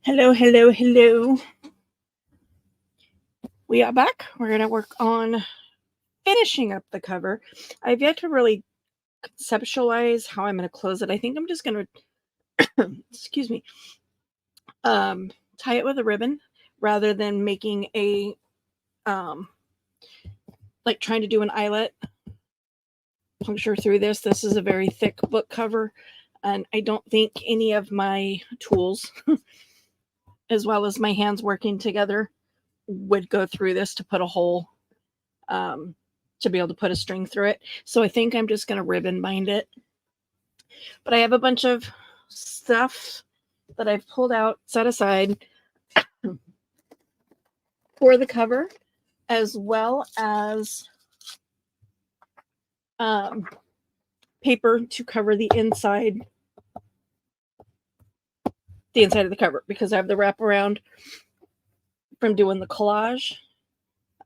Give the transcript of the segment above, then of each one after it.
Hello, hello, hello. We are back. We're going to work on finishing up the cover. I've yet to really conceptualize how I'm going to close it. I think I'm just going to, excuse me, tie it with a ribbon rather than making a, like trying to do an eyelet puncture through this. This is a very thick book cover, and I don't think any of my tools, as well as my hands working together, would go through this to put a hole, to be able to put a string through it. So I think I'm just going to ribbon bind it. But I have a bunch of stuff that I've pulled out, set aside for the cover, as well as paper to cover the inside of the cover, because I have the wraparound from doing the collage.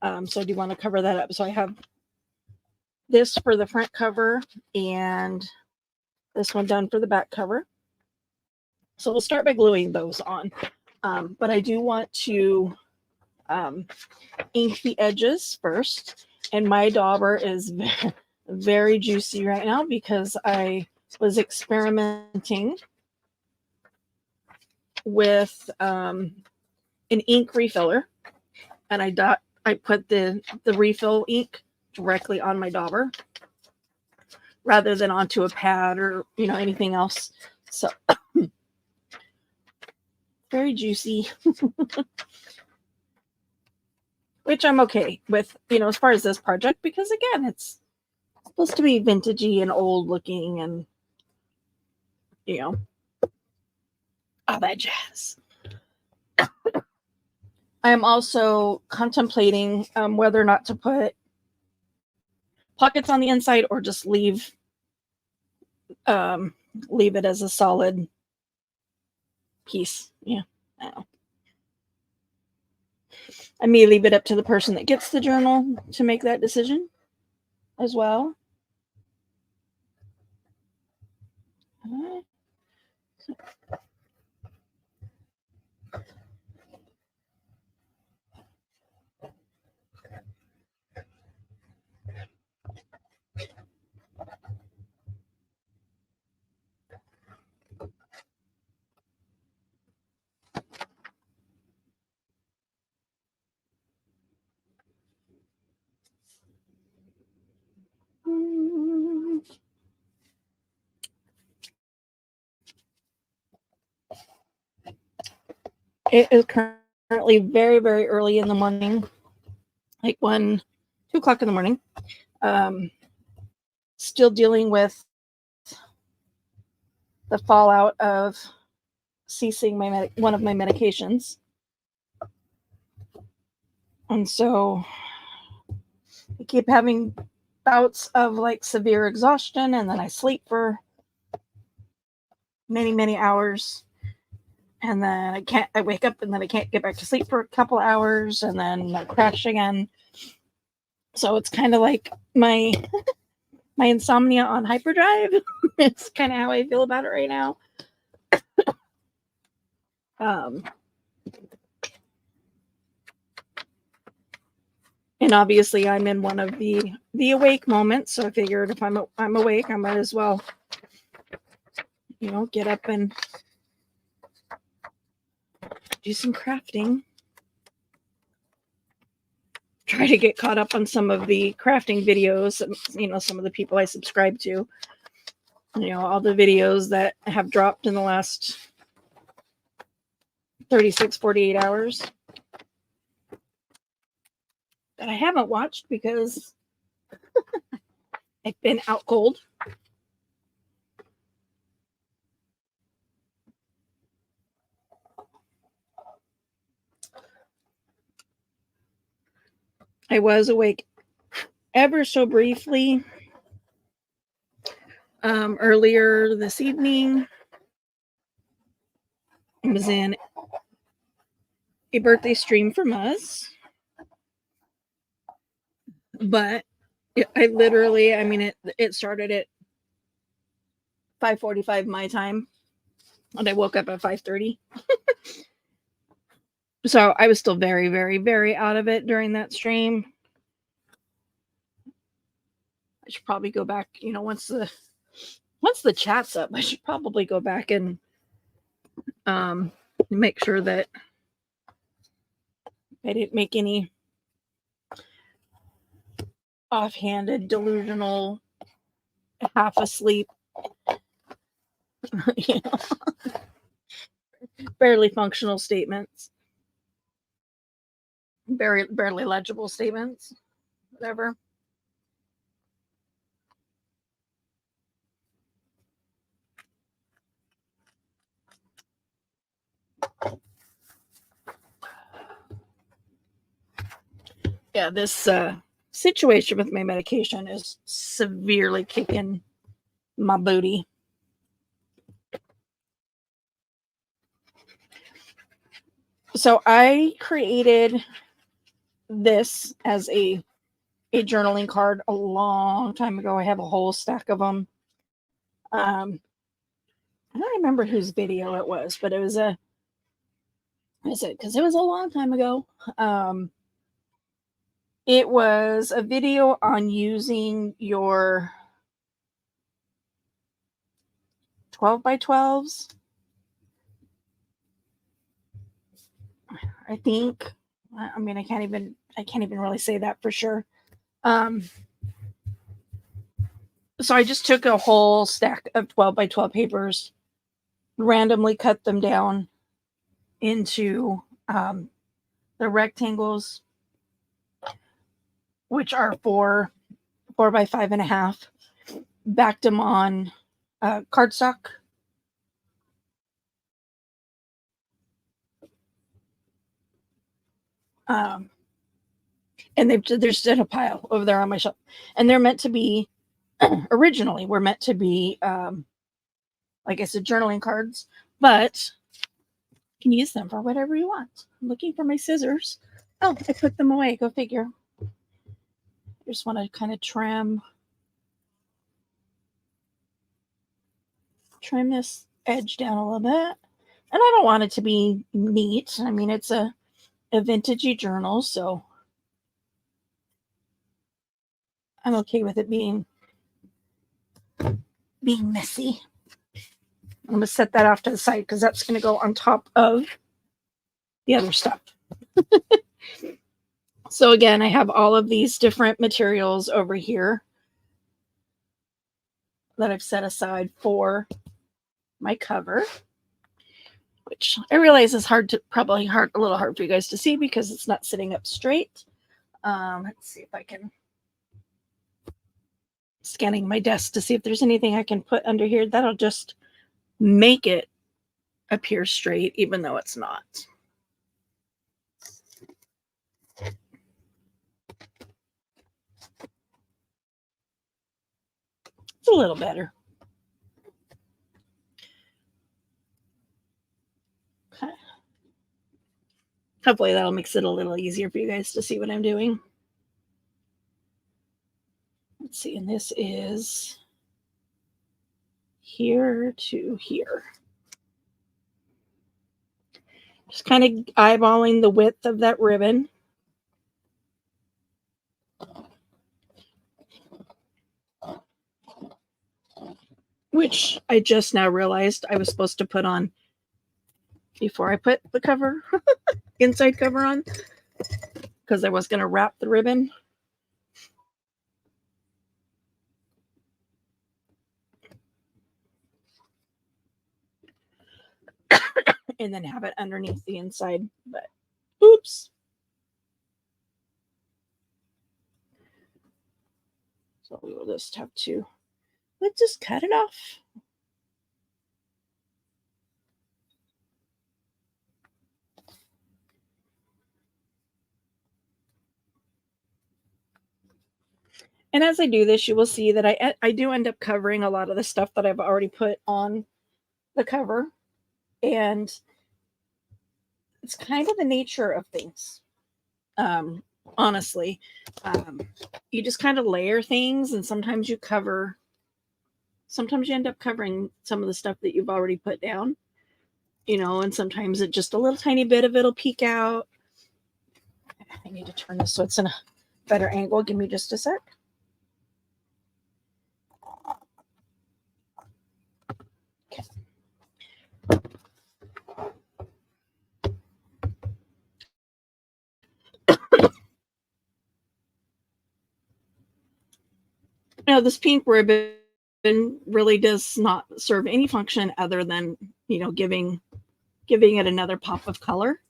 So I do want to cover that up. So I have this for the front cover and this one done for the back cover. So we'll start by gluing those on. But I do want to ink the edges first. And my dauber is very, very juicy right now because I was experimenting with an ink refiller, and I put the refill ink directly on my dauber rather than onto a pad or anything else. So very juicy, which I'm okay with, as far as this project, because again, it's supposed to be vintagey and old looking and all that jazz. I am also contemplating whether or not to put pockets on the inside or just leave it as a solid piece. Yeah, I don't know. I may leave it up to the person that gets the journal to make that decision as well. It is currently very, very early in the morning, like 2 o'clock in the morning. Still dealing with the fallout of ceasing one of my medications. And so I keep having bouts of like severe exhaustion, and then I sleep for many, many hours. And then I wake up and then I can't get back to sleep for a couple hours, and then I crash again. So it's kind of like my insomnia on hyperdrive. It's kind of how I feel about it right now. And obviously I'm in one of the awake moments, so I figured if I'm awake, I might as well get up and do some crafting. Try to get caught up on some of the crafting videos, some of the people I subscribe to, all the videos that have dropped in the last 36, 48 hours that I haven't watched because I've been out cold. I was awake ever so briefly earlier this evening. I was in a birthday stream for Muzz, but it started at 5:45 my time, and I woke up at 5:30. So I was still very, very, very out of it during that stream. I should probably go back, once the chat's up, I should probably go back and make sure that I didn't make any offhanded, delusional, half asleep, barely functional statements, barely legible statements, whatever. Yeah, this situation with my medication is severely kicking my booty. So I created this as a journaling card a long time ago. I have a whole stack of them. I don't remember whose video it was, but it was because it was a long time ago. It was a video on using your 12 by 12s. I think. I mean, I can't even really say that for sure. So I just took a whole stack of 12 by 12 papers, randomly cut them down into the rectangles, which are 4 by 5.5, backed them on cardstock. And they're just in a pile over there on my shelf. And they're meant to be, originally, were meant to be, like I said, journaling cards, but you can use them for whatever you want. I'm looking for my scissors. Oh, I put them away. Go figure. I just want to kind of trim this edge down a little bit. And I don't want it to be neat. I mean, it's a vintagey journal, so I'm okay with it being messy. I'm going to set that off to the side because that's going to go on top of the other stuff. So again, I have all of these different materials over here that I've set aside for my cover, which I realize is probably a little hard for you guys to see because it's not sitting up straight. Let's see if I can scanning my desk to see if there's anything I can put under here that'll just make it appear straight, even though it's not. It's a little better. Okay. Hopefully that'll make it a little easier for you guys to see what I'm doing. Let's see, and this is here to here. Just kind of eyeballing the width of that ribbon. Which I just now realized I was supposed to put on before I put the cover, inside cover on, because I was going to wrap the ribbon. And then have it underneath the inside, but oops. So we will just have to, let's just cut it off. And as I do this, you will see that I do end up covering a lot of the stuff that I've already put on the cover. And it's kind of the nature of things. Honestly, you just kind of layer things, and sometimes you end up covering some of the stuff that you've already put down. you know, and sometimes it just a little tiny bit of it'll peek out. I need to turn this so it's in a better angle. Give me just a sec. Okay. Now this pink ribbon really does not serve any function other than, you know, giving it another pop of color.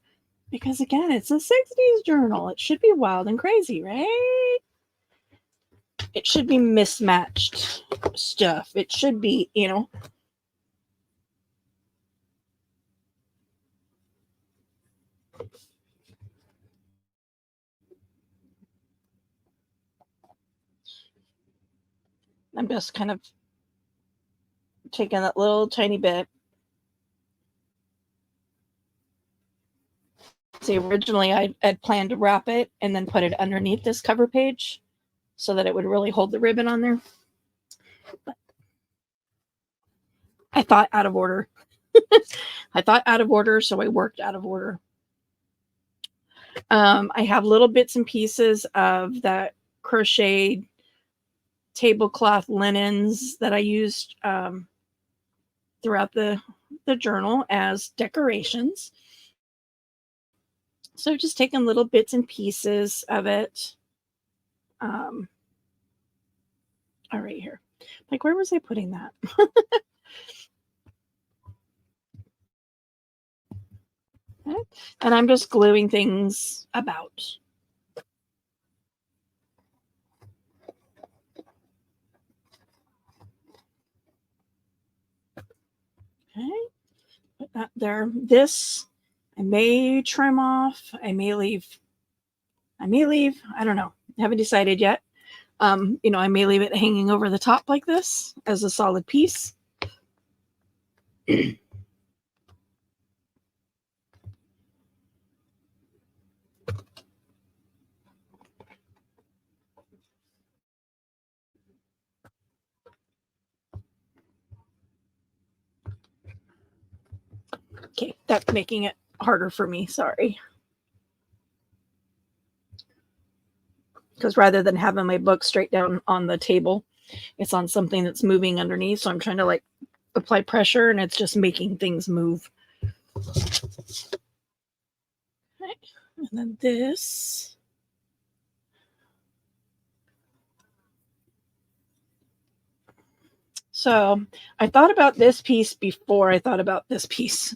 Because again, it's a 60s journal. It should be wild and crazy, right? It should be mismatched stuff. It should be, you know. I'm just kind of taking that little tiny bit. See, originally I'd planned to wrap it and then put it underneath this cover page so that it would really hold the ribbon on there. But I thought out of order. I thought out of order, so I worked out of order. I have little bits and pieces of that crocheted tablecloth linens that I used throughout the journal as decorations. So just taking little bits and pieces of it. All right, here. Like, where was I putting that? Okay. And I'm just gluing things about. Okay. Put that there. This I may trim off. I may leave. I don't know. I haven't decided yet. You know, I may leave it hanging over the top like this as a solid piece. Okay, that's making it harder for me. Sorry. Because rather than having my book straight down on the table, it's on something that's moving underneath. So I'm trying to like apply pressure and it's just making things move. Okay. And then this. So I thought about this piece before I thought about this piece.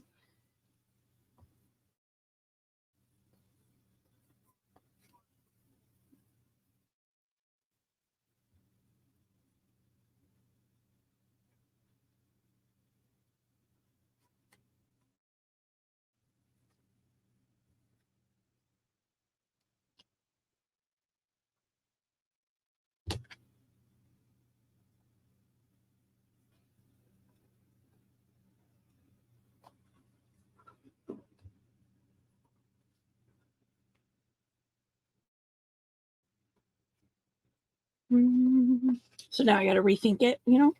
So now I got to rethink it, you know?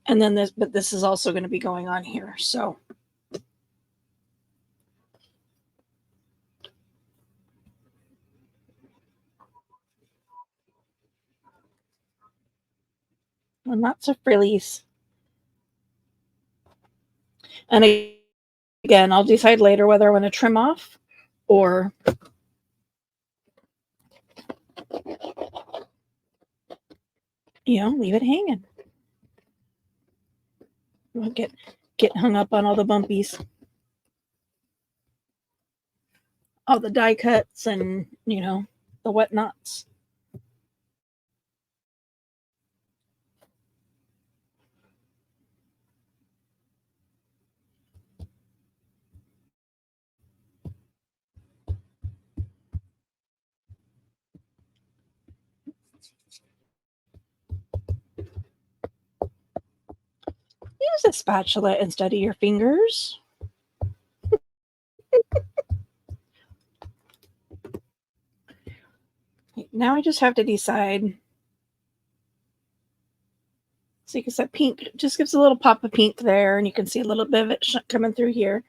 And then this, but this is also going to be going on here. So lots of frillies. And again, I'll decide later whether I want to trim off or leave it hanging. We'll get hung up on all the bumpies, all the die cuts, and the whatnots. Use a spatula instead of your fingers. Now I just have to decide. So you can see pink just gives a little pop of pink there, and you can see a little bit of it coming through here.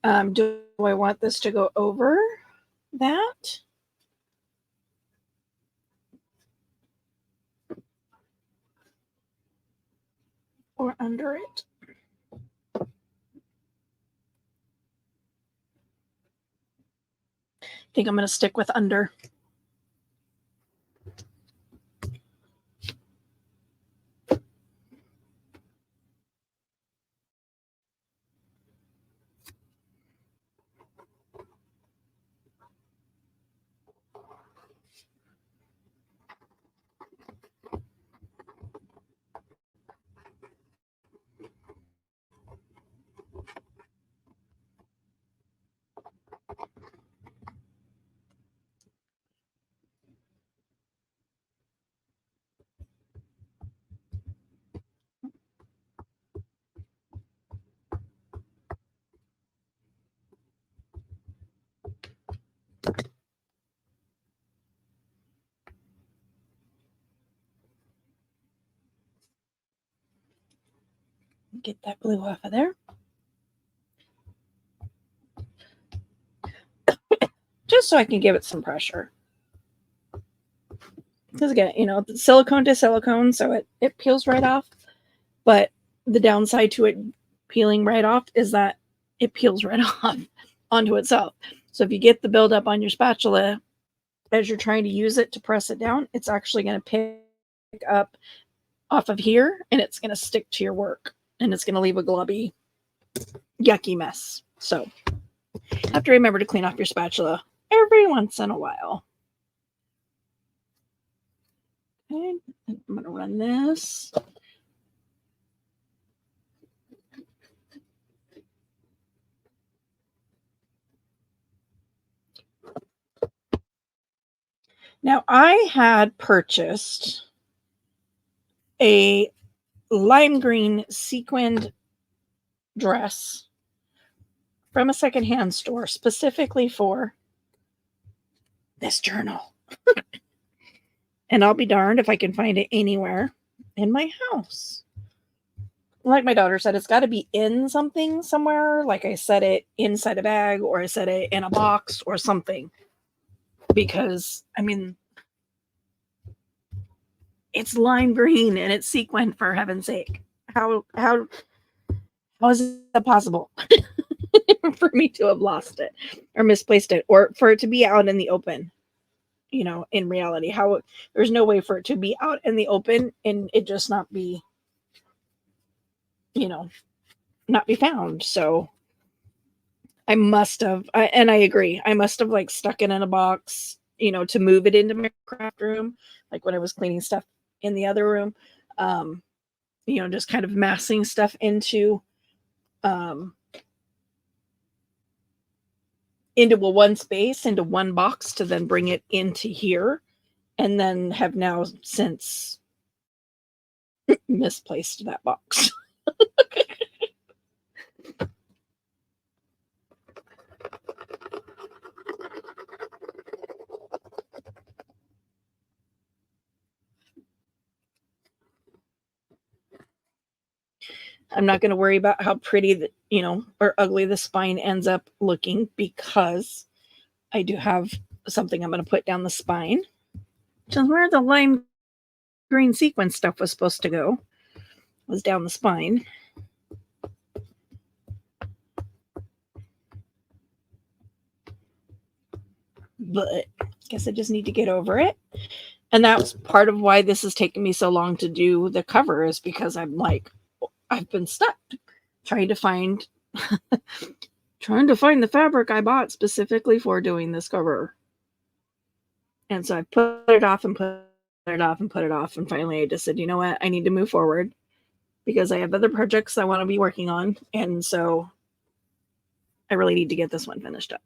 Do I want this to go over that? Or under it? I think I'm going to stick with under. Get that glue off of there. Just so I can give it some pressure. Because again, silicone to silicone, so it peels right off. But the downside to it peeling right off is that it peels right off onto itself. So if you get the buildup on your spatula as you're trying to use it to press it down, it's actually going to pick up off of here, and it's going to stick to your work, and it's going to leave a globby, yucky mess. So you have to remember to clean off your spatula every once in a while. Okay, I'm going to run this. Now, I had purchased a lime green sequined dress from a secondhand store specifically for this journal. And I'll be darned if I can find it anywhere in my house. Like my daughter said, it's got to be in something somewhere. Like I set it inside a bag, or I set it in a box or something. Because, I mean, it's lime green and it's sequined, for heaven's sake. How is it possible for me to have lost it or misplaced it, or for it to be out in the open? In reality, there's no way for it to be out in the open and it just not be found. So I must have, and I agree, I must have like stuck it in a box, to move it into my craft room, like when I was cleaning stuff in the other room, just kind of massing stuff into one space, into one box, to then bring it into here, and then have now since misplaced that box. I'm not going to worry about how pretty or ugly the spine ends up looking, because I do have something I'm going to put down the spine, which is where the lime green sequin stuff was supposed to go, was down the spine. But I guess I just need to get over it. And that was part of why this has taken me so long to do the cover, is because I've been stuck trying to find the fabric I bought specifically for doing this cover. And so I put it off and put it off and put it off. And finally I just said, you know what? I need to move forward, because I have other projects I want to be working on. And so I really need to get this one finished up.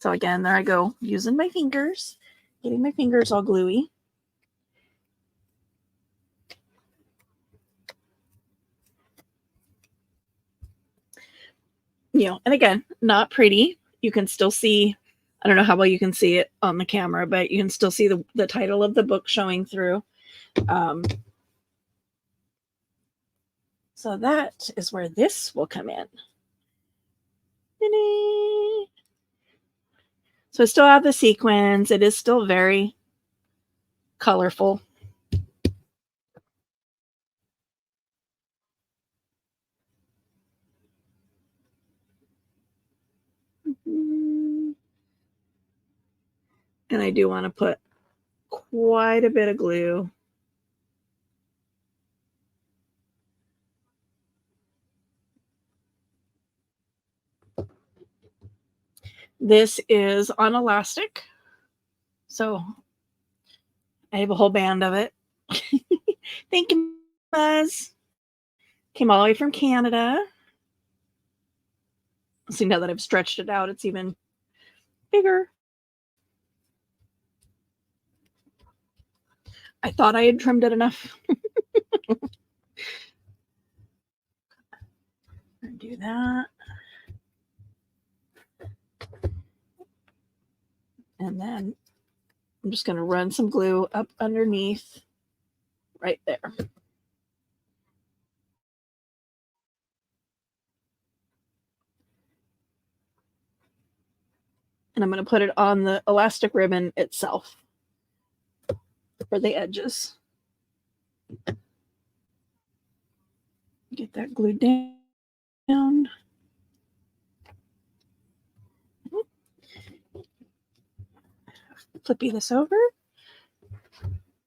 So again, there I go, using my fingers, getting my fingers all gluey. And again, not pretty. You can still see I don't know how well you can see it on the camera, but you can still see the title of the book showing through. So that is where this will come in. So I still have the sequins. It is still very colorful. And I do want to put quite a bit of glue. This is on elastic. So I have a whole band of it. Thank you, Buzz. Came all the way from Canada. See, now that I've stretched it out, it's even bigger. I thought I had trimmed it enough. Do that. And then I'm just going to run some glue up underneath right there. And I'm going to put it on the elastic ribbon itself for the edges. Get that glued down. Flippy this over.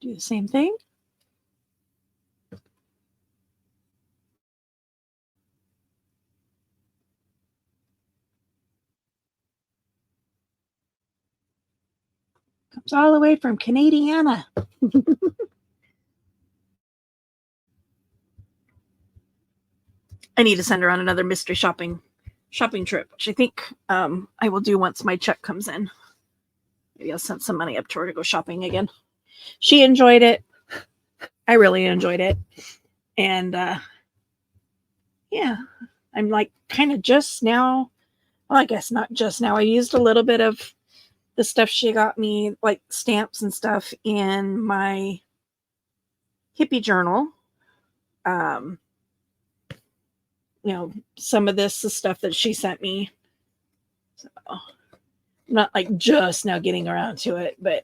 Do the same thing. Comes all the way from Canadiana. I need to send her on another mystery shopping trip, which I think I will do once my check comes in. Maybe I'll send some money up to her to go shopping again. She enjoyed it. I really enjoyed it. And yeah, I'm like kind of just now, well, I guess not just now. I used a little bit of the stuff she got me, like stamps and stuff, in my hippie journal. Some of this is stuff that she sent me. So I'm not like just now getting around to it, but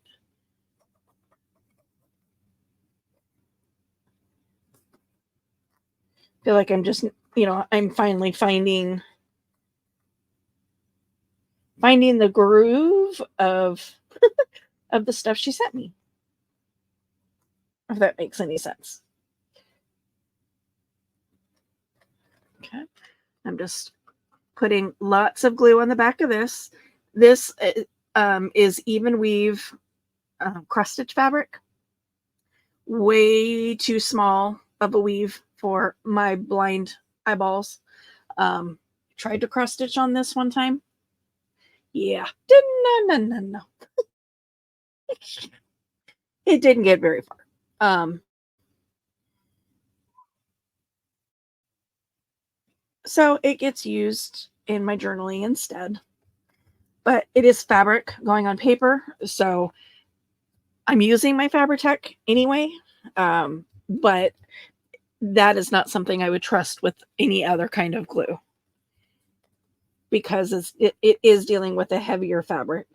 I feel like I'm just, I'm finally finding the groove of of the stuff she sent me. If that makes any sense. Okay. I'm just putting lots of glue on the back of this. This is even weave cross stitch fabric. Way too small of a weave for my blind eyeballs. Tried to cross stitch on this one time. Yeah. No. It didn't get very far. So it gets used in my journaling instead. But it is fabric going on paper, so I'm using my Fabri-Tac anyway. But that is not something I would trust with any other kind of glue, because it is dealing with a heavier fabric.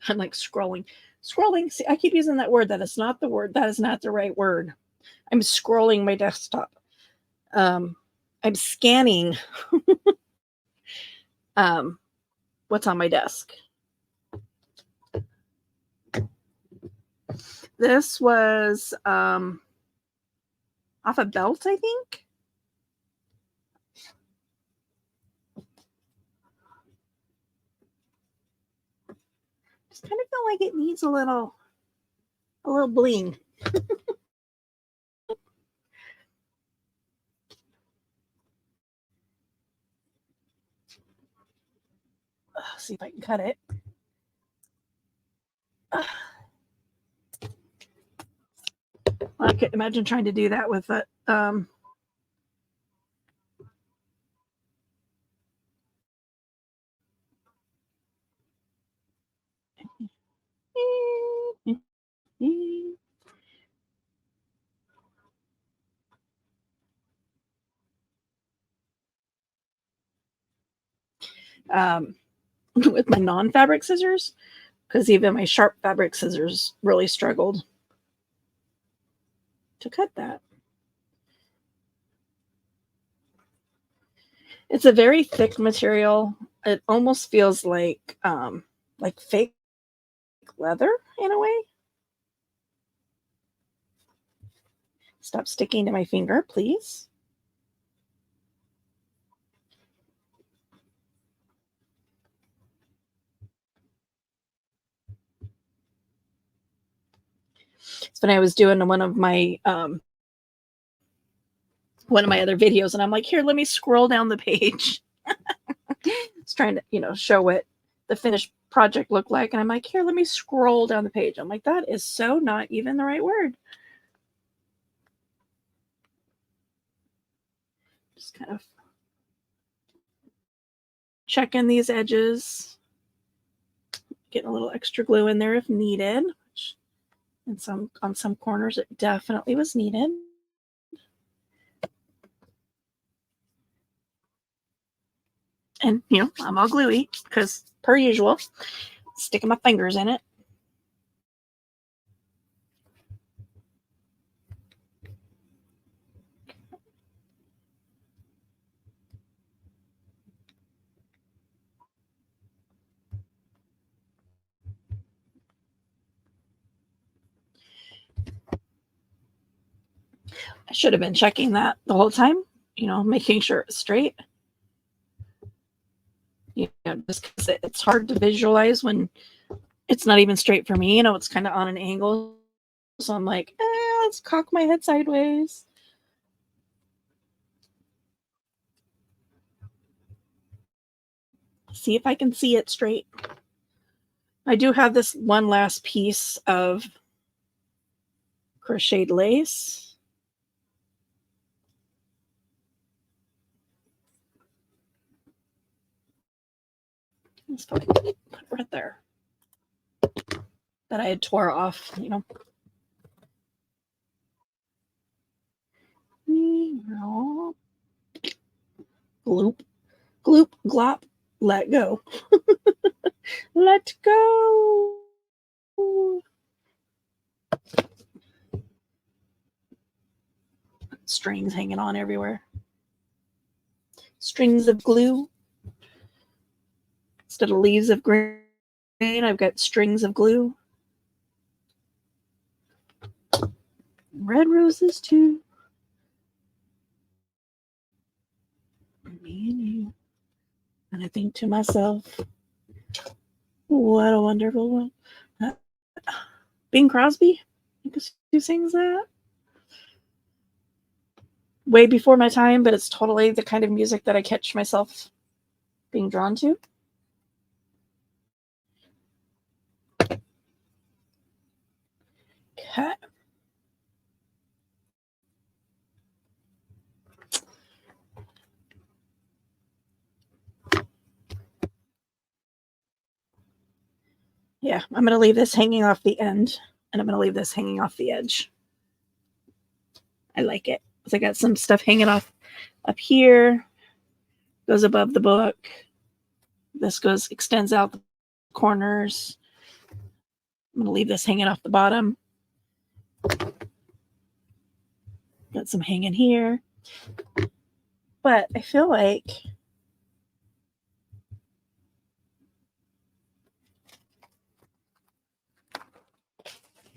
I'm like scrolling. See, I keep using that word. That is not the word. That is not the right word. I'm scrolling my desktop. I'm scanning what's on my desk. This was off a belt, I think. Just kind of feel like it needs a little bling. See if I can cut it. I could imagine trying to do that with it. With my non-fabric scissors, because even my sharp fabric scissors really struggled to cut that. It's a very thick material. It almost feels like fake leather in a way. Stop sticking to my finger, please. It's when I was doing one of my other videos, and I'm like, here, let me scroll down the page. It's trying to, show what the finished project looked like. And I'm like, here, let me scroll down the page. I'm like, that is so not even the right word. Just kind of checking these edges, getting a little extra glue in there if needed. And on some corners, it definitely was needed. And, I'm all gluey because, per usual, sticking my fingers in it. I should have been checking that the whole time, making sure it's straight. Just because it's hard to visualize when it's not even straight for me. It's kind of on an angle. So I'm like, let's cock my head sideways. See if I can see it straight. I do have this one last piece of crocheted lace. Let's put it right there. That I had tore off, Gloop, gloop, glop, let go. Let go. Strings hanging on everywhere. Strings of glue. Instead of leaves of green, I've got strings of glue. Red roses too. Me and you. And I think to myself, what a wonderful one. Bing Crosby, who sings that? Way before my time, but it's totally the kind of music that I catch myself being drawn to. Okay. Yeah, I'm going to leave this hanging off the end, and I'm going to leave this hanging off the edge. I like it. So I got some stuff hanging off up here, goes above the book. This extends out the corners. I'm going to leave this hanging off the bottom. Got some hanging here. But I feel like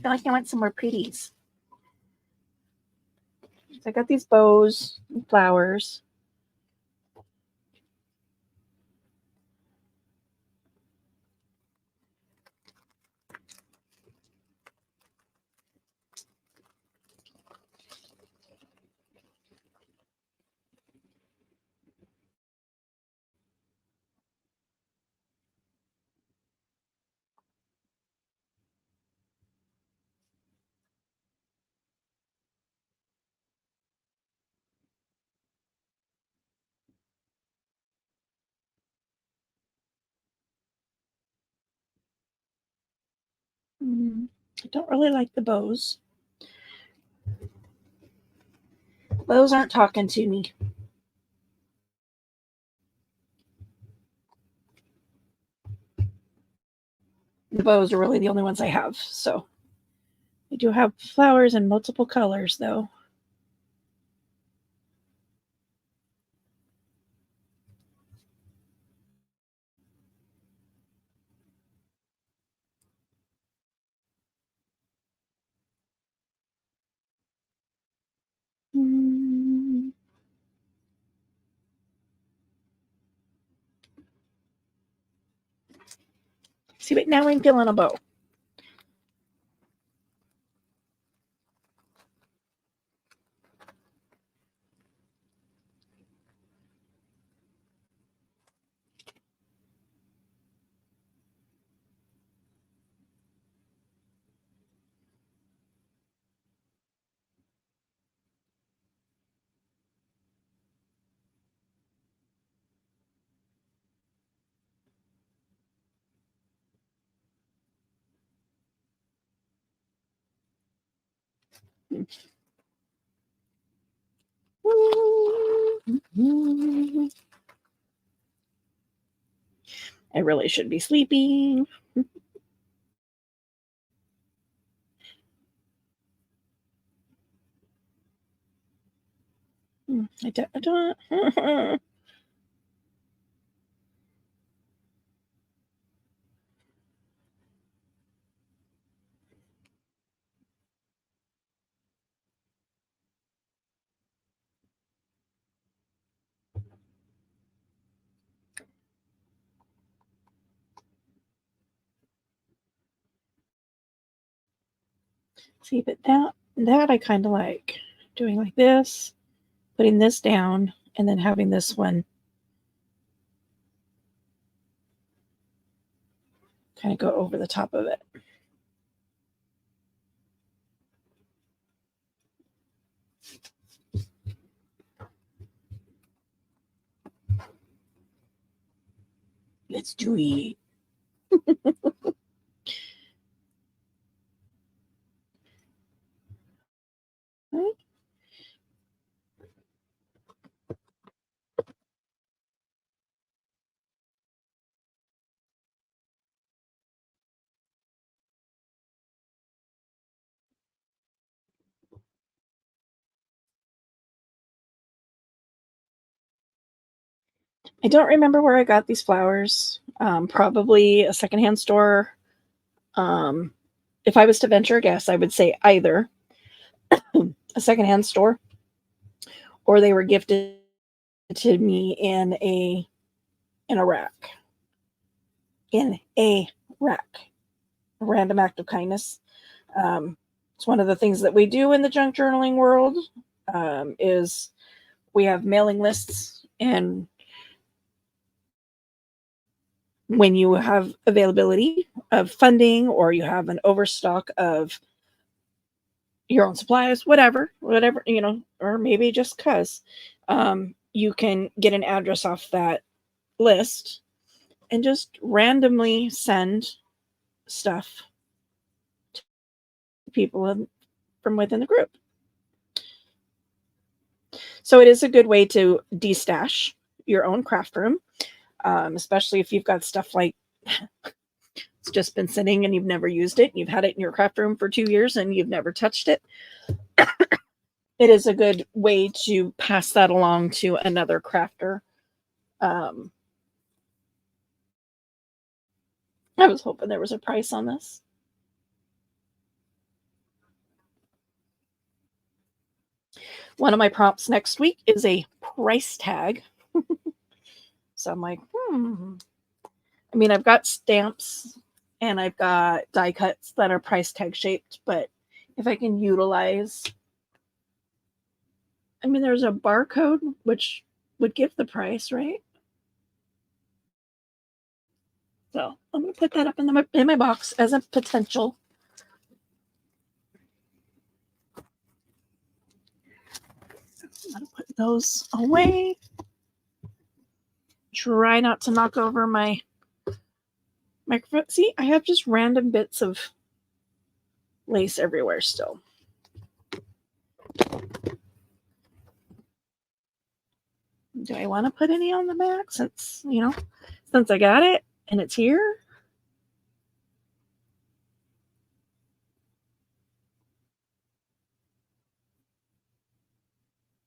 I want some more pretties. So I got these bows and flowers. I don't really like the bows. Bows aren't talking to me. The bows are really the only ones I have. So I do have flowers in multiple colors, though. See, but now I'm feeling a bow. I really should be sleeping. I don't. See, but that I kind of like doing like this, putting this down, and then having this one kind of go over the top of it. Let's do it. I don't remember where I got these flowers. Probably a secondhand store. If I was to venture a guess, I would say either a secondhand store or they were gifted to me in a rack. In a rack. A random act of kindness. It's one of the things that we do in the junk journaling world. Is we have mailing lists, and when you have availability of funding or you have an overstock of your own supplies, whatever, or maybe just cuz, you can get an address off that list and just randomly send stuff to people from within the group. So it is a good way to destash your own craft room, especially if you've got stuff like it's just been sitting and you've never used it. You've had it in your craft room for 2 years and you've never touched it. It is a good way to pass that along to another crafter. I was hoping there was a price on this. One of my prompts next week is a price tag. So I'm like, I mean, I've got stamps and I've got die cuts that are price tag shaped, but if I can utilize, I mean, there's a barcode which would give the price, right? So I'm going to put that up in my box as a potential. I'm going to put those away. Try not to knock over my microphone. See, I have just random bits of lace everywhere still. Do I want to put any on the back since, since I got it and it's here?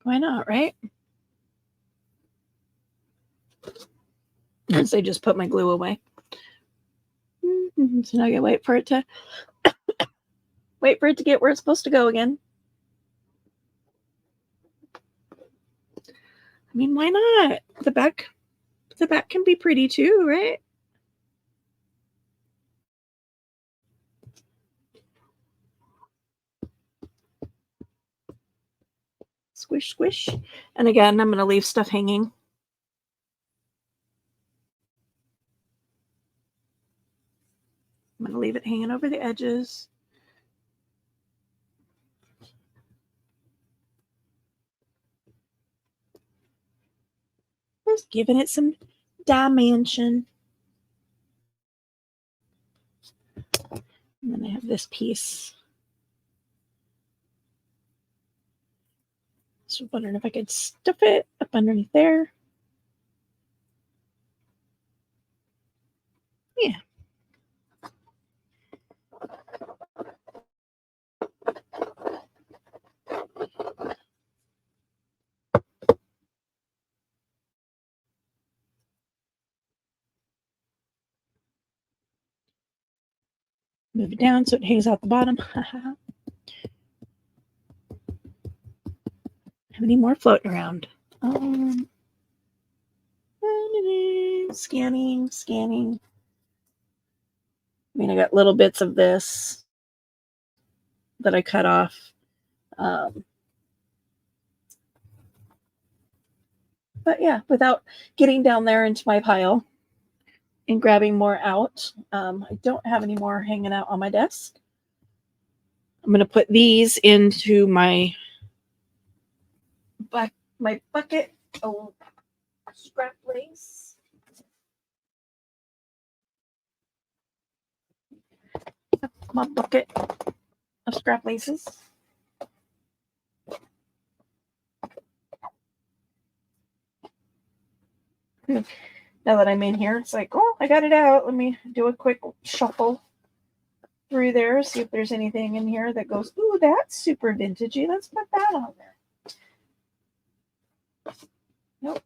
Why not, right? Since I just put my glue away. So now I gotta wait for it to get where it's supposed to go again. I mean, why not? The back can be pretty too, right? Squish, squish. And again, I'm going to leave stuff hanging. I'm going to leave it hanging over the edges. Just giving it some dimension. And then I have this piece. So wondering if I could stuff it up underneath there. Yeah. Move it down so it hangs out the bottom. Have any more floating around? Scanning. I mean, I got little bits of this that I cut off. But yeah, without getting down there into my pile and grabbing more out. I don't have any more hanging out on my desk. I'm going to put these into my bucket of scrap lace. My bucket of scrap laces. Now that I'm in here, it's like, oh, I got it out. Let me do a quick shuffle through there, see if there's anything in here that goes, ooh, that's super vintagey. Let's put that on there. Nope.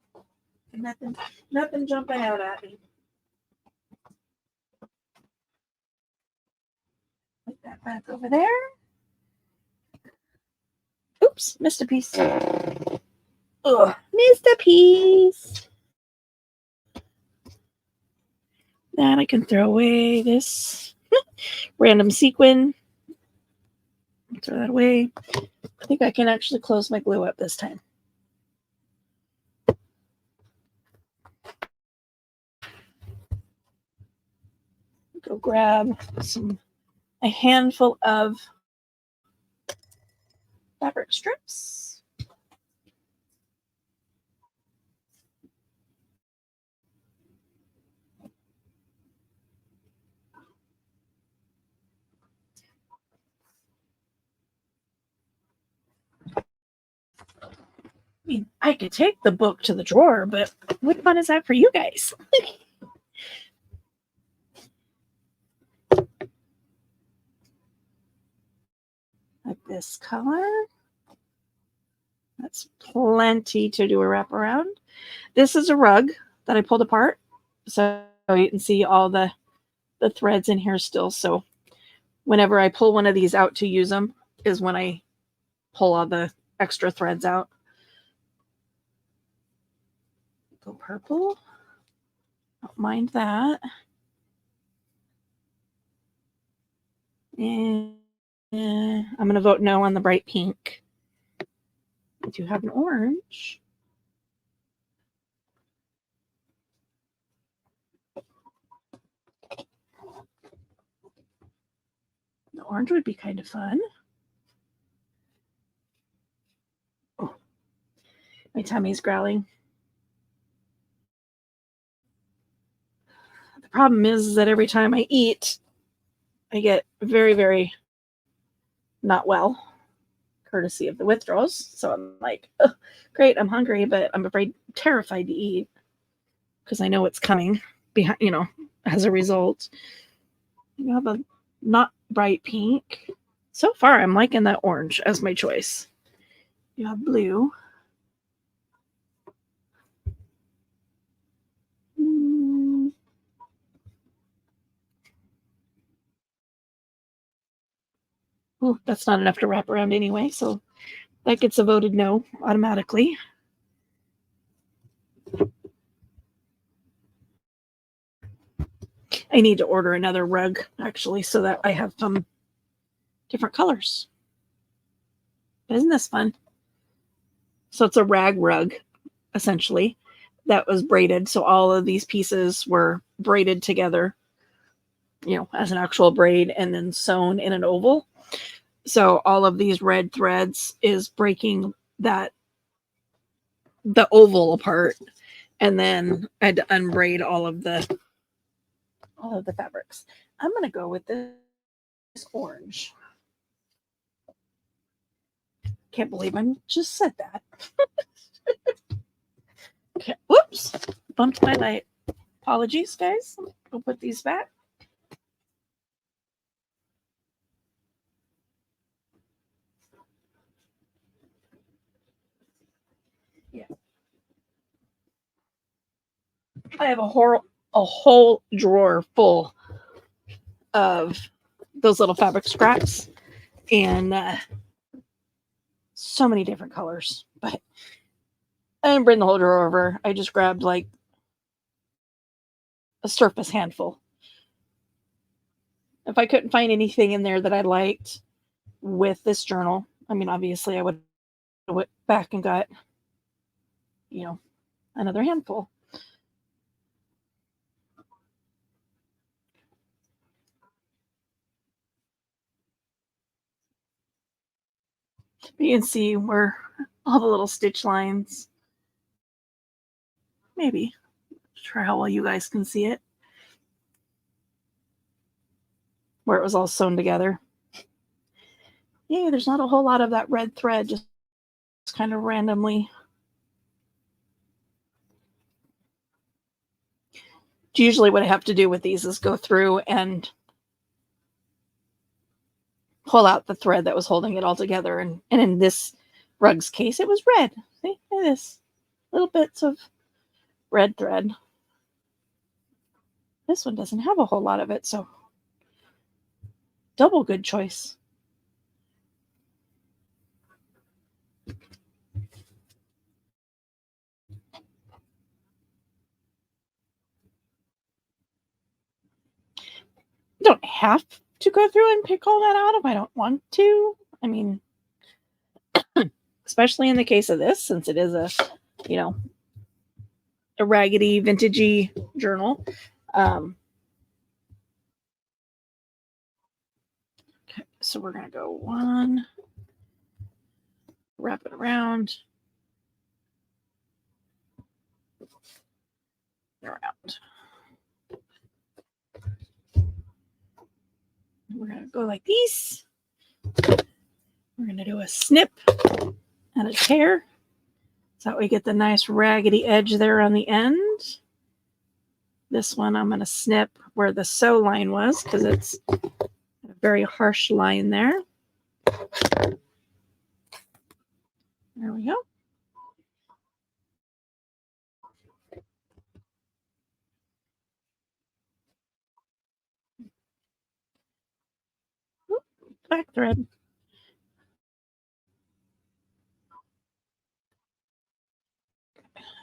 Nothing jumping out at me. Put that back over there. Oops, missed a piece. Ugh, missed a piece. Then I can throw away this random sequin. Throw that away. I think I can actually close my glue up this time. Go grab a handful of fabric strips. I mean, I could take the book to the drawer, but what fun is that for you guys? Like this color. That's plenty to do a wraparound. This is a rug that I pulled apart, so you can see all the threads in here still. So whenever I pull one of these out to use them is when I pull all the extra threads out. Go purple. Don't mind that. And I'm going to vote no on the bright pink. I do have an orange. The orange would be kind of fun. Oh, my tummy's growling. The problem is that every time I eat, I get very, very not well, courtesy of the withdrawals. So I'm like, oh, great, I'm hungry, but I'm afraid, terrified to eat because I know it's coming behind, as a result. You have a not bright pink. So far, I'm liking that orange as my choice. You have blue. Ooh, that's not enough to wrap around anyway, so that gets a voted no automatically. I need to order another rug, actually, so that I have some different colors. Isn't this fun? So it's a rag rug, essentially, that was braided. So all of these pieces were braided together, as an actual braid and then sewn in an oval. So all of these red threads is breaking the oval apart. And then I had to unbraid all of the fabrics. I'm going to go with this orange. Can't believe I just said that. Okay. Whoops. Bumped my light. Apologies, guys. We'll put these back. Yeah. I have a whole drawer full of those little fabric scraps and so many different colors. But I didn't bring the whole drawer over. I just grabbed like a surface handful. If I couldn't find anything in there that I liked with this journal, I mean, obviously I would have went back and got, another handful. You can see where all the little stitch lines, maybe, not sure how well you guys can see it, where it was all sewn together. Yeah, there's not a whole lot of that red thread, just kind of randomly. Usually what I have to do with these is go through and pull out the thread that was holding it all together. And in this rug's case, it was red. See, look at this. Little bits of red thread. This one doesn't have a whole lot of it, so double good choice. You don't have to go through and pick all that out if I don't want to. I mean, especially in the case of this, since it is a raggedy, vintagey journal. Okay, so we're gonna go one, wrap it around, around. We're gonna go like these. We're gonna do a snip and a tear, so that we get the nice raggedy edge there on the end. This one I'm gonna snip where the sew line was because it's a very harsh line there. There we go. Oop, black thread.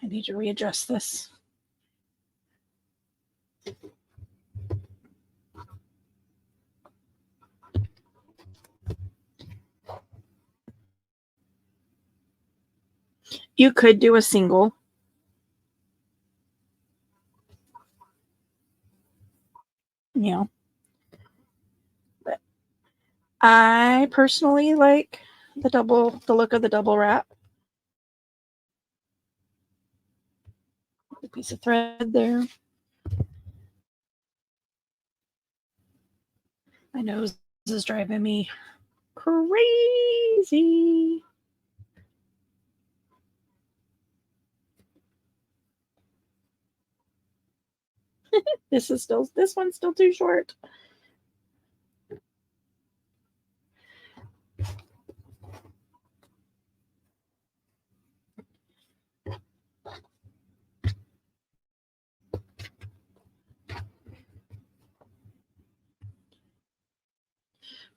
I need to readjust this. You could do a single. But I personally like the look of the double wrap. A piece of thread there. My nose is driving me crazy. This one's still too short.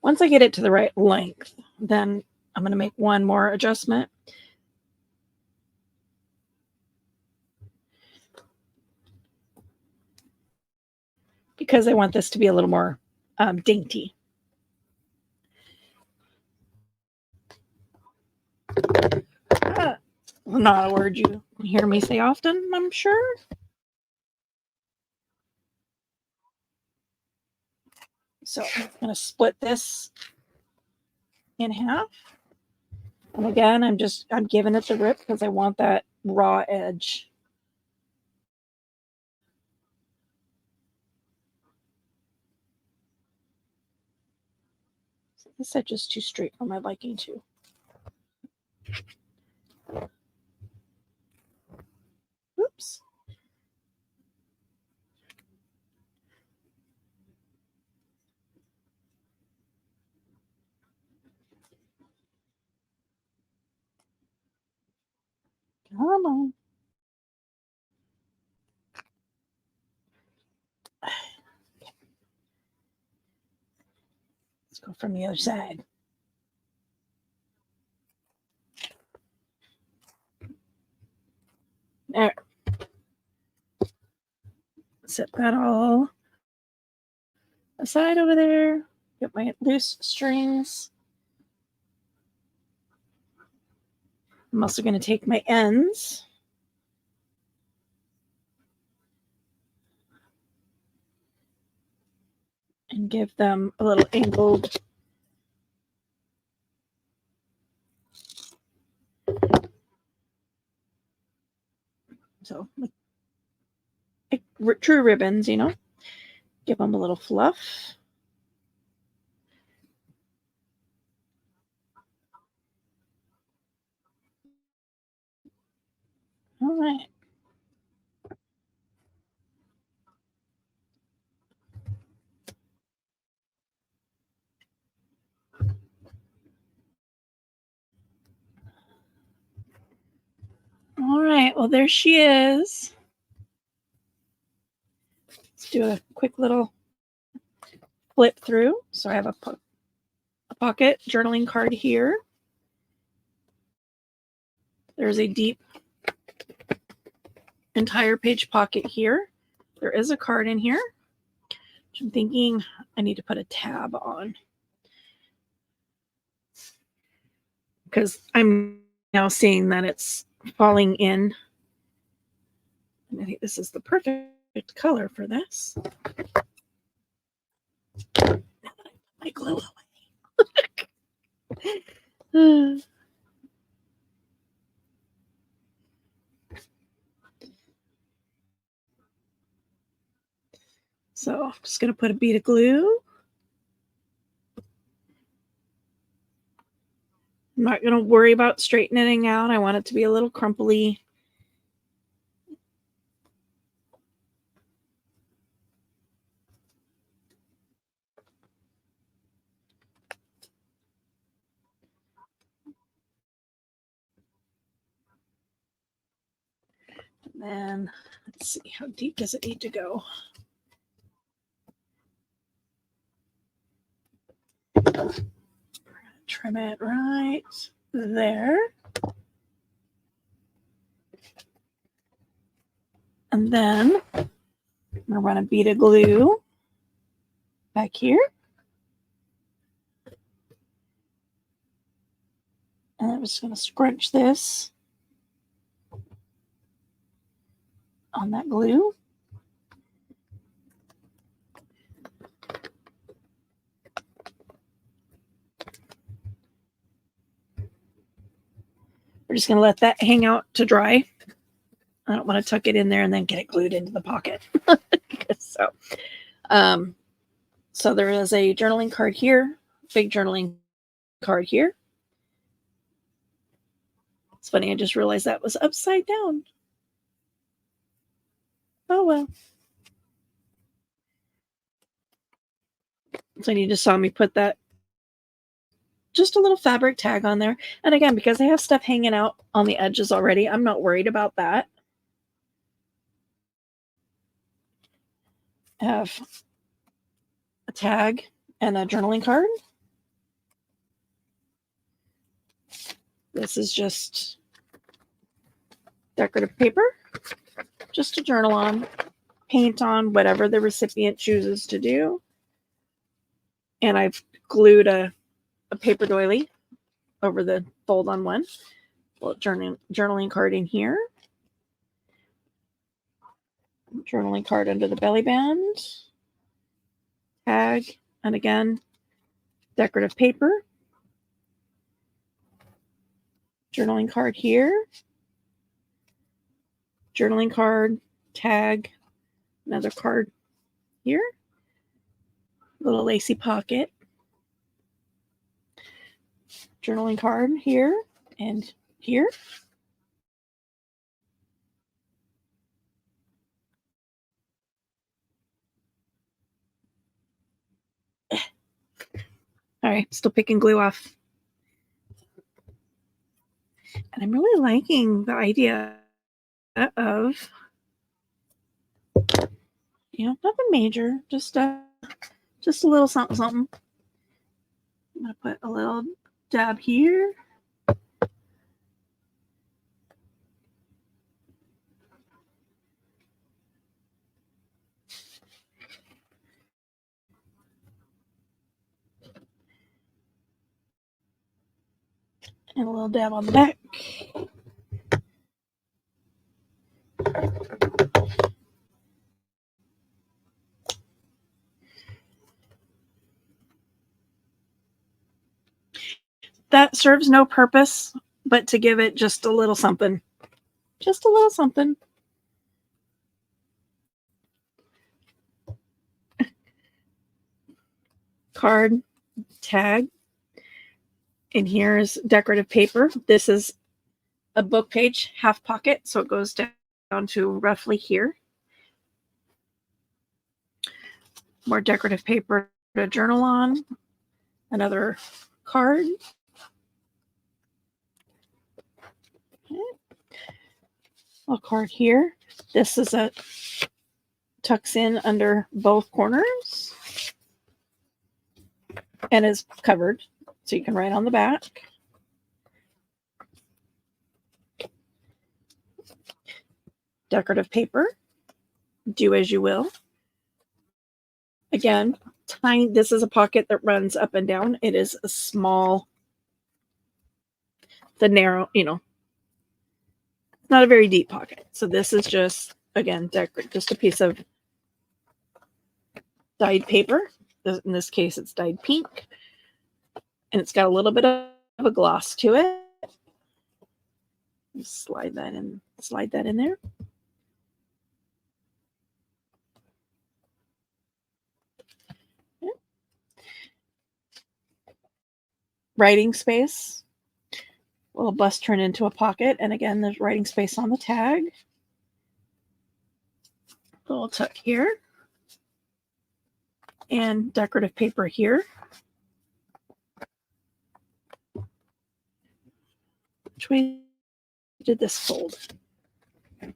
Once I get it to the right length, then I'm going to make one more adjustment. Because I want this to be a little more dainty. Not a word you hear me say often, I'm sure. So I'm going to split this in half. And again, I'm giving it the rip because I want that raw edge. So this edge is too straight for my liking too. Oops. Come on. Let's go from the other side. There. Set that all aside over there. Get my loose strings. I'm also going to take my ends and give them a little angled so like true ribbons, you know, give them a little fluff. All right. All right, well, there she is. Let's do a quick little flip through. So I have a pocket journaling card here. There's a deep entire page pocket here. There is a card in here, which I'm thinking I need to put a tab on because I'm now seeing that it's falling in. And I think this is the perfect color for this. Now that I put my glue away. So I'm just going to put a bead of glue. I'm not going to worry about straightening it out. I want it to be a little crumply. And then let's see, how deep does it need to go? We're going to trim it right there. And then I'm going to run a bead of glue back here. And I'm just going to scrunch this on that glue. We're just going to let that hang out to dry. I don't want to tuck it in there and then get it glued into the pocket. So there is a journaling card here, big journaling card here. It's funny, I just realized that was upside down. Oh well. So you just saw me put that, just a little fabric tag on there. And again, because I have stuff hanging out on the edges already, I'm not worried about that. I have a tag and a journaling card. This is just decorative paper, just to journal on, paint on, whatever the recipient chooses to do. And I've glued a paper doily over the fold on one. Well, journaling card in here. Journaling card under the belly band. Tag, and again, decorative paper. Journaling card here. Journaling card, tag, another card here. Little lacy pocket. Journaling card here and here. All right, still picking glue off. And I'm really liking the idea of, nothing major, just a little something, something. I'm going to put a little dab here. And a little dab on the back. That serves no purpose but to give it just a little something. Just a little something. Card, tag. And here's decorative paper. This is a book page, half pocket, so it goes down to roughly here. More decorative paper to journal on. Another card. Okay. A card here. This is tucks in under both corners and is covered, so you can write on the back. Decorative paper. Do as you will. Again, tiny. This is a pocket that runs up and down. It is a small, the narrow, not a very deep pocket. So this is just, again, just a piece of dyed paper. In this case, it's dyed pink. And it's got a little bit of a gloss to it. Just slide that in there. Okay. Writing space. A little bust turn into a pocket. And again, there's writing space on the tag. A little tuck here. And decorative paper here. Which way did this fold? I'm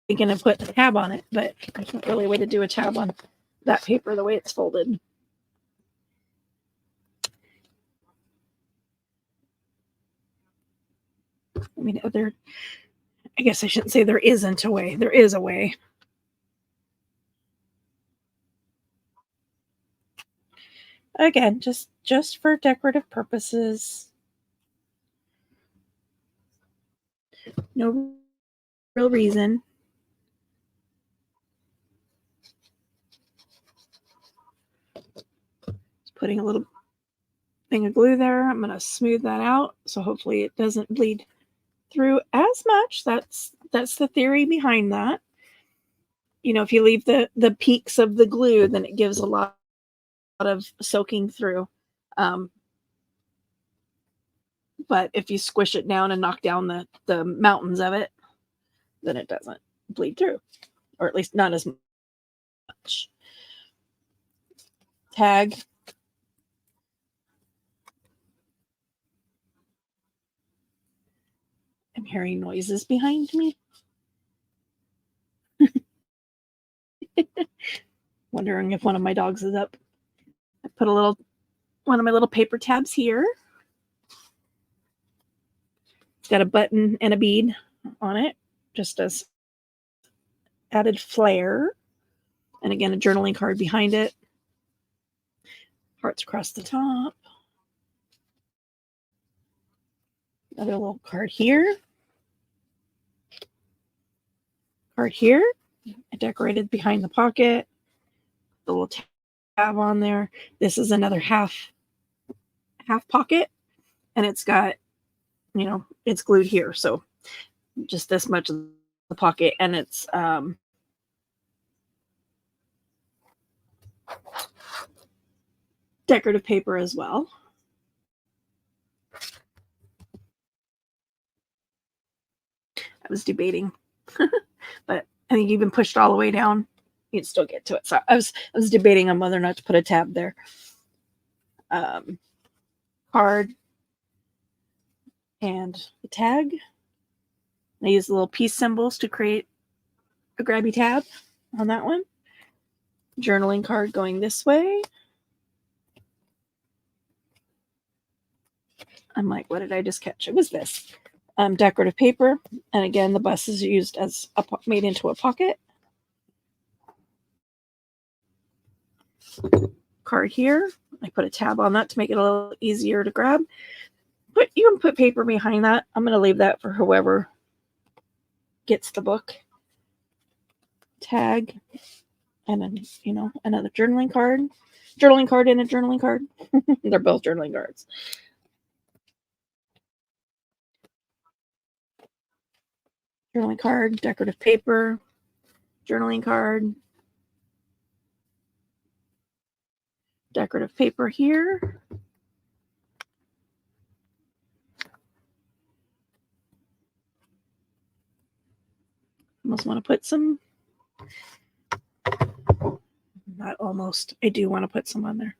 thinking of putting a tab on it, but there's not really a way to do a tab on that paper the way it's folded. I mean, I guess I shouldn't say there isn't a way. There is a way. Again, just for decorative purposes. No real reason. Just putting a little thing of glue there. I'm going to smooth that out, so hopefully it doesn't bleed through as much. That's the theory behind that. If you leave the peaks of the glue, then it gives a lot of soaking through. Um, but if you squish it down and knock down the mountains of it, then it doesn't bleed through, or at least not as much. Tag. I'm hearing noises behind me. Wondering if one of my dogs is up. I put one of my little paper tabs here. It's got a button and a bead on it, just as added flair. And again, a journaling card behind it. Hearts across the top. Another little card here. Card here. I decorated behind the pocket. The little tab on there. This is another half pocket, and it's got, it's glued here. So just this much of the pocket, and it's decorative paper as well. I was debating, but I think even pushed all the way down, you'd still get to it. So I was debating on whether or not to put a tab there. Card and the tag. I use the little peace symbols to create a grabby tab on that one. Journaling card going this way. I'm like, what did I just catch? It was this. Decorative paper. And again, the bus is used as made into a pocket. Card here. I put a tab on that to make it a little easier to grab. But you can put paper behind that. I'm going to leave that for whoever gets the book. Tag. And then, another journaling card. Journaling card and a journaling card. They're both journaling cards. Journaling card, decorative paper, journaling card, decorative paper here. Almost want to put some, not almost, I do want to put some on there.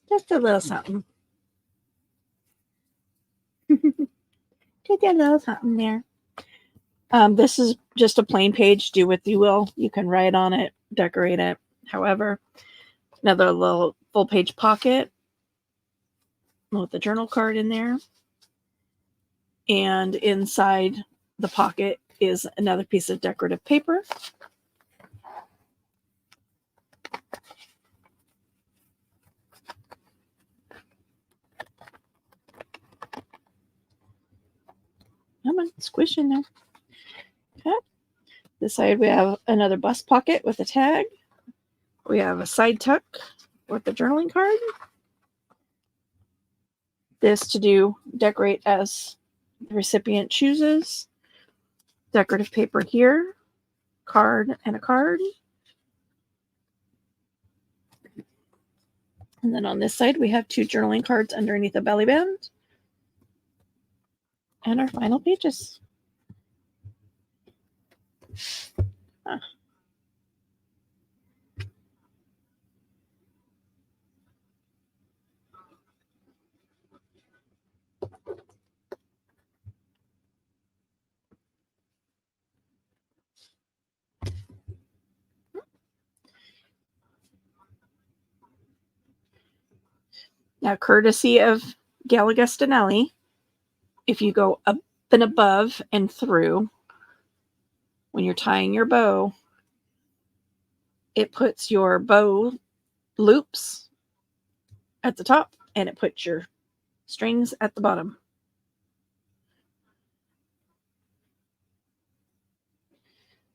Just a little something. Just a little something there. This is just a plain page. Do what you will. You can write on it, decorate it, however. Another little full page pocket with the journal card in there. And inside the pocket is another piece of decorative paper. Come on, squish in there. Okay. This side we have another bust pocket with a tag. We have a side tuck with the journaling card. This to decorate as the recipient chooses. Decorative paper here, card and a card. And then on this side, we have two journaling cards underneath the belly band. And our final pages. Huh. Now, courtesy of Gail Agostinelli, if you go up and above and through when you're tying your bow, it puts your bow loops at the top and it puts your strings at the bottom.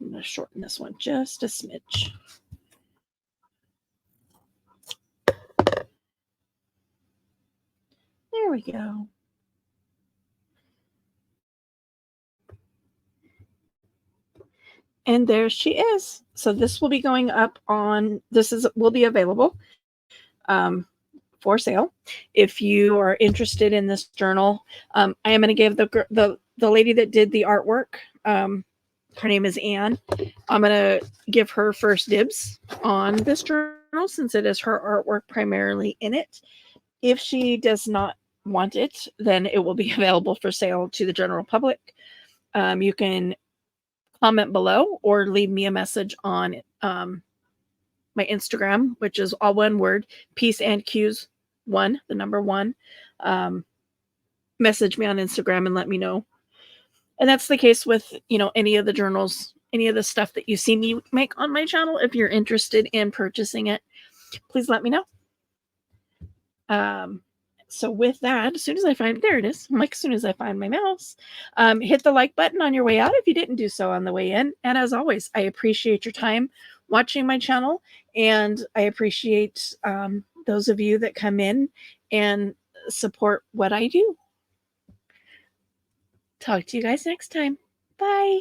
I'm going to shorten this one just a smidge. There we go. And there she is. So this will be going up on, will be available for sale. If you are interested in this journal, I am going to give the lady that did the artwork, her name is Anne. I'm going to give her first dibs on this journal since it is her artwork primarily in it. If she does not want it, then it will be available for sale to the general public. You can comment below or leave me a message on my Instagram, which is all one word, Peace and Cues 1, the number 1. Message me on Instagram and let me know. And that's the case with, any of the journals, any of the stuff that you see me make on my channel. If you're interested in purchasing it, please let me know. So with that, as soon as I find, there it is. I'm like, as soon as I find my mouse, hit the like button on your way out if you didn't do so on the way in. And as always, I appreciate your time watching my channel, and I appreciate those of you that come in and support what I do. Talk to you guys next time. Bye.